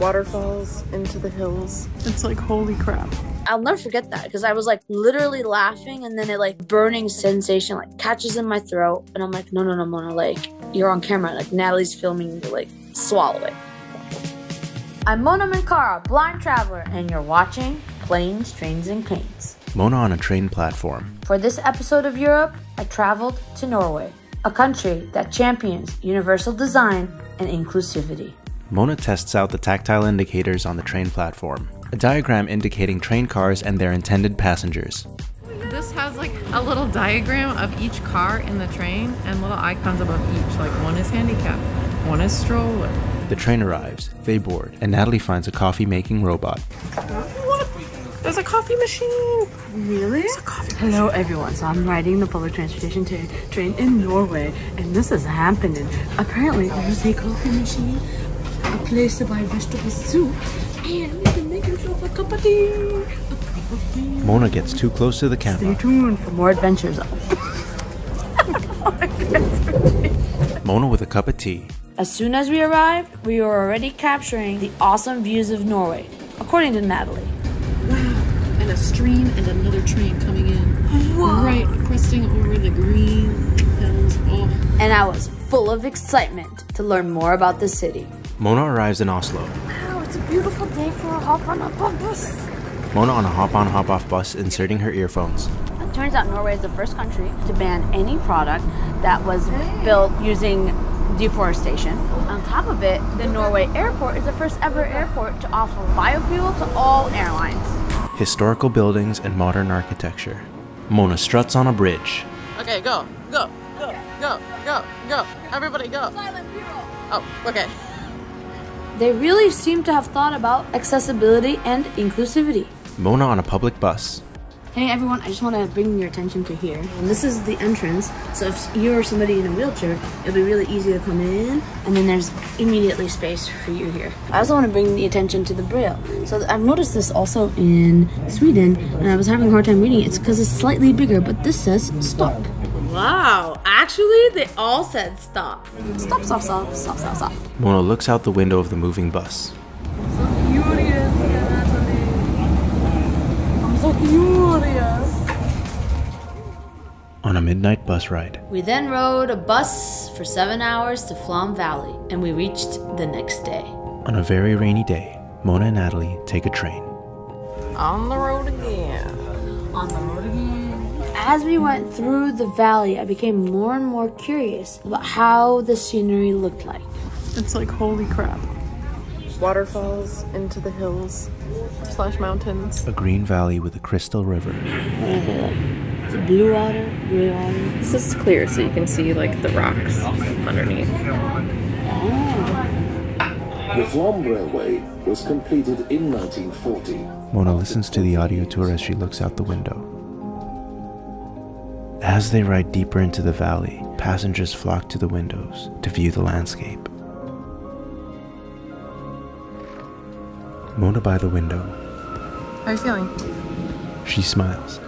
Waterfalls into the hills. It's like, holy crap. I'll never forget that because I was like literally laughing and then it like burning sensation like catches in my throat and I'm like, no, Mona, like you're on camera, like Natalie's filming you, like swallow it. I'm Mona Minkara, blind traveler, and you're watching Planes, Trains, and Canes. Mona on a train platform. For this episode of Europe, I traveled to Norway, a country that champions universal design and inclusivity. Mona tests out the tactile indicators on the train platform, a diagram indicating train cars and their intended passengers. This has like a little diagram of each car in the train and little icons above each, like one is handicapped, one is stroller. The train arrives, they board, and Natalie finds a coffee-making robot. What? There's a coffee machine! Really? There's a coffee machine. Hello everyone, so I'm riding the public transportation train in Norway, and this is happening. Apparently there's a coffee machine, a place to buy vegetable soup, and you can make yourself a cup of tea. Mona gets too close to the camera. Stay tuned for more adventures. Mona with a cup of tea. As soon as we arrived, we were already capturing the awesome views of Norway, according to Natalie. Wow, and a stream and another train coming in. Whoa. Right, cresting over the green hills. Oh. And I was full of excitement to learn more about the city. Mona arrives in Oslo. Wow, it's a beautiful day for a hop-on-hop-off bus. Mona on a hop-on hop-off bus inserting her earphones. It turns out Norway is the first country to ban any product that was built using deforestation. On top of it, the Norway airport is the first ever airport to offer biofuel to all airlines. Historical buildings and modern architecture. Mona struts on a bridge. Okay, go. Everybody go. Oh, okay. They really seem to have thought about accessibility and inclusivity. Mona on a public bus. Hey everyone, I just want to bring your attention to here. And this is the entrance, so if you're somebody in a wheelchair, it'll be really easy to come in, and then there's immediately space for you here. I also want to bring the attention to the Braille. So I've noticed this also in Sweden, and I was having a hard time reading it. It's because it's slightly bigger, but this says stop. Wow, actually they all said stop. Stop, stop, stop, stop, stop, stop. Mona looks out the window of the moving bus. Furious, Natalie. I'm so furious. On a midnight bus ride. We then rode a bus for 7 hours to Flom Valley, and we reached the next day. On a very rainy day, Mona and Natalie take a train. On the road again. On the road again. As we went through the valley, I became more and more curious about how the scenery looked like. It's like, holy crap. Waterfalls into the hills. / mountains. A green valley with a crystal river. Is it blue water, gray water? This is clear so you can see like the rocks underneath. The Flom Railway was completed in 1940. Mona listens to the audio tour as she looks out the window. As they ride deeper into the valley, passengers flock to the windows to view the landscape. Mona by the window. How are you feeling? She smiles.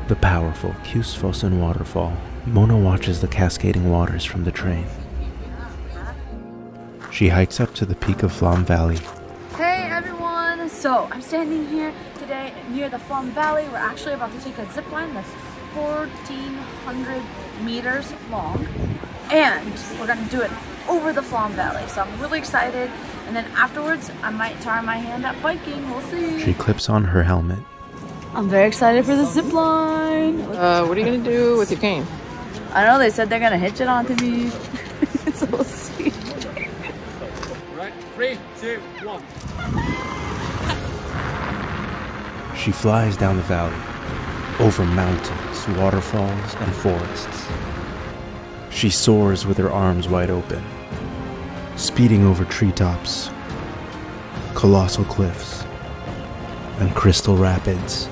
The powerful Guse waterfall. Mona watches the cascading waters from the train. She hikes up to the peak of Flom Valley. Hey everyone! So I'm standing here today near the Flom Valley. We're actually about to take a zip line that's 1,400 meters long, and we're gonna do it over the Flom Valley. So I'm really excited, and then afterwards I might try my hand at biking. We'll see. She clips on her helmet. I'm very excited for the zip line. What are you gonna do with your cane? I know they said they're gonna hitch it onto me. So we'll see. Right, 3, 2, 1. She flies down the valley, over mountains, waterfalls, and forests. She soars with her arms wide open, speeding over treetops, colossal cliffs, and crystal rapids.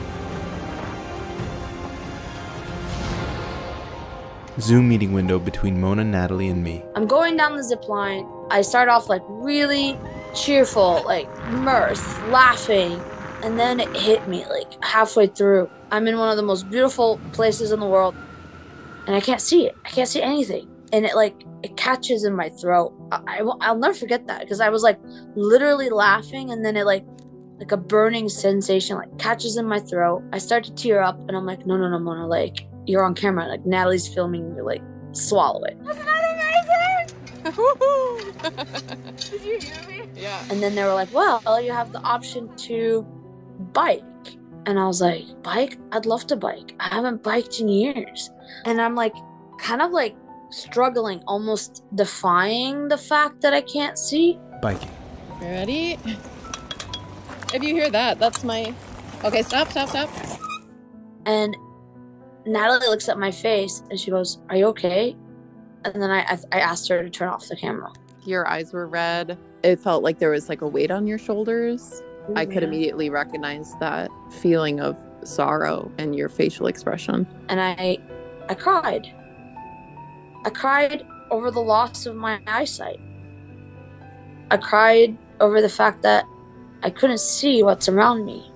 Zoom meeting window between Mona, Natalie, and me. I'm going down the zip line. I start off like really cheerful, like mirth, laughing, And then it hit me like halfway through. I'm in one of the most beautiful places in the world and I can't see it. I can't see anything. And it catches in my throat. I'll never forget that because I was like literally laughing and then it like a burning sensation like catches in my throat. I start to tear up and I'm like, no, Mona, like you're on camera. Like Natalie's filming you, like swallow it. Wasn't that amazing? Did you hear me? Yeah. And then they were like, well, you have the option to bike. And I was like, bike? I'd love to bike. I haven't biked in years. And I'm like, kind of like struggling, almost defying the fact that I can't see. Biking. Ready? If you hear that, that's my... Okay, stop. And Natalie looks at my face and she goes, are you okay? And then I asked her to turn off the camera. Your eyes were red. It felt like there was like a weight on your shoulders. I could immediately recognize that feeling of sorrow in your facial expression. And I cried. I cried over the loss of my eyesight. I cried over the fact that I couldn't see what's around me.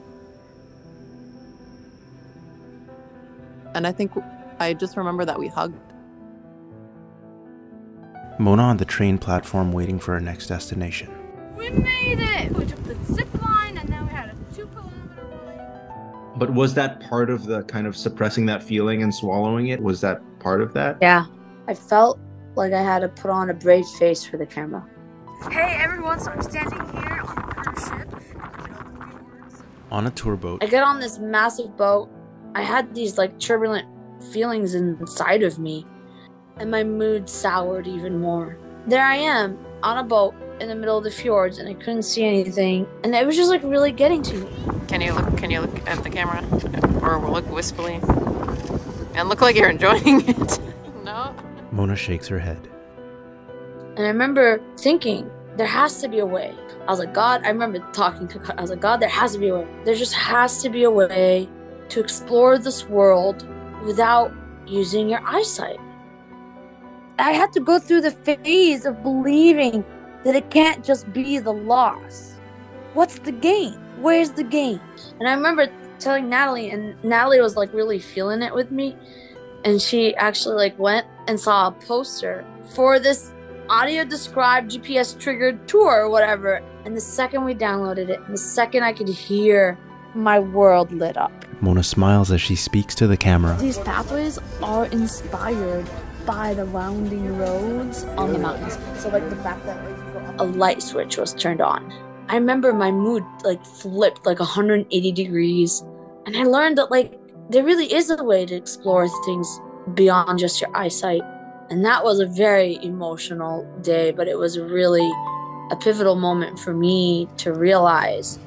And I think I just remember that we hugged. Mona on the train platform waiting for her next destination. We made it! We took the zip line and then we had a 2-kilometer ride. But was that part of the kind of suppressing that feeling and swallowing it? Was that part of that? Yeah. I felt like I had to put on a brave face for the camera. Hey everyone, so I'm standing here on a cruise ship. On a tour boat. I get on this massive boat. I had these like turbulent feelings inside of me. And my mood soured even more. There I am on a boat in the middle of the fjords and I couldn't see anything. And it was just like really getting to me. Can you look at the camera? Or look wistfully? And look like you're enjoying it. No? Mona shakes her head. And I remember thinking, there has to be a way. I was like, God, I remember talking to God. I was like, God, there has to be a way. There just has to be a way to explore this world without using your eyesight. I had to go through the phase of believing that it can't just be the loss. What's the gain? Where's the gain? And I remember telling Natalie, and Natalie was like really feeling it with me. And she actually like went and saw a poster for this audio described GPS triggered tour or whatever. And the second we downloaded it, and the second I could hear, my world lit up. Mona smiles as she speaks to the camera. These pathways are inspired by the winding roads on the mountains. So like the fact that a light switch was turned on. I remember my mood like flipped like 180 degrees. And I learned that like there really is a way to explore things beyond just your eyesight. And that was a very emotional day, but it was really a pivotal moment for me to realize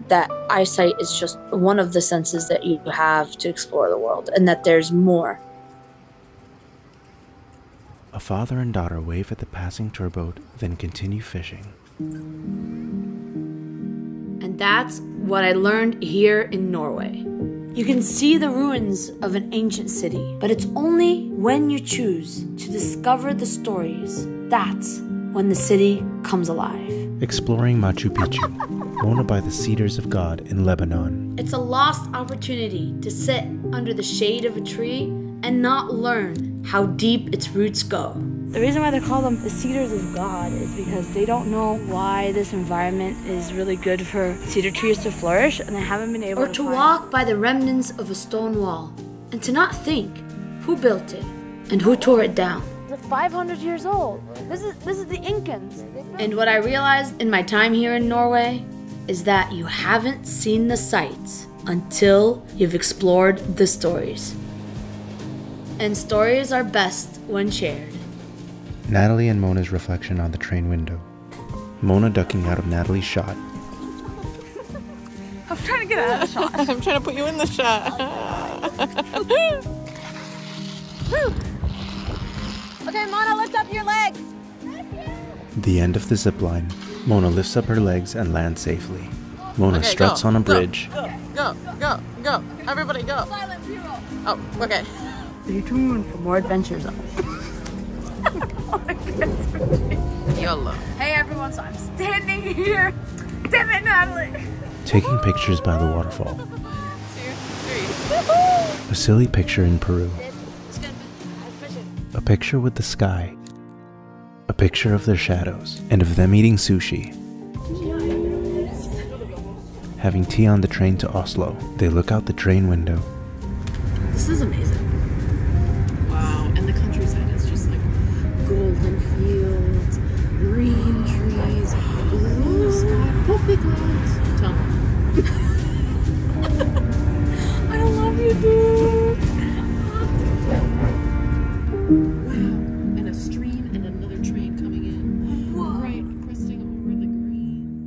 that eyesight is just one of the senses that you have to explore the world and that there's more. A father and daughter wave at the passing tour boat, then continue fishing. And that's what I learned here in Norway. You can see the ruins of an ancient city, but it's only when you choose to discover the stories that's when the city comes alive. Exploring Machu Picchu, Mona by the Cedars of God in Lebanon. It's a lost opportunity to sit under the shade of a tree and not learn how deep its roots go. The reason why they call them the Cedars of God is because they don't know why this environment is really good for cedar trees to flourish, and they haven't been able to walk by the remnants of a stone wall and to not think who built it and who tore it down. It's 500 years old. This is the Incans. And what I realized in my time here in Norway is that you haven't seen the sights until you've explored the stories. And stories are best when shared. Natalie and Mona's reflection on the train window. Mona ducking out of Natalie's shot. I'm trying to get out of the shot. I'm trying to put you in the shot. Okay, Mona, lift up your legs. The end of the zip line. Mona lifts up her legs and lands safely. Mona Okay, struts go, on a go, bridge. Go. Everybody go. Silent hero. Oh, okay. Stay tuned for more adventures. YOLO. Hey everyone, so I'm standing here. Damn it, Natalie. Taking pictures by the waterfall. A silly picture in Peru. A picture with the sky. A picture of their shadows and of them eating sushi. Having tea on the train to Oslo. They look out the train window. This is amazing. Wow, and the countryside is just like golden fields, green trees, blue sky, puffy clouds. Tunnel. I love you, dude. Wow, and a stream and another train coming in. Whoa. Right, cresting over the green.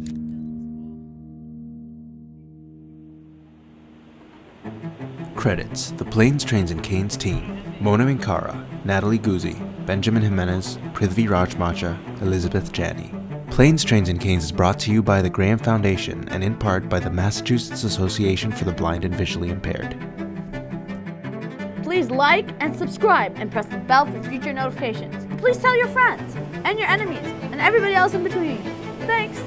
Credits: The Planes, Trains and Canes team. Mona Minkara, Natalie Guse, Benjamin Jimenez, Prithvi Rajmacha, Elizabeth Janney. Planes, Trains and Canes is brought to you by the Graham Foundation and in part by the Massachusetts Association for the Blind and Visually Impaired. Please like and subscribe and press the bell for future notifications. Please tell your friends and your enemies and everybody else in between. Thanks.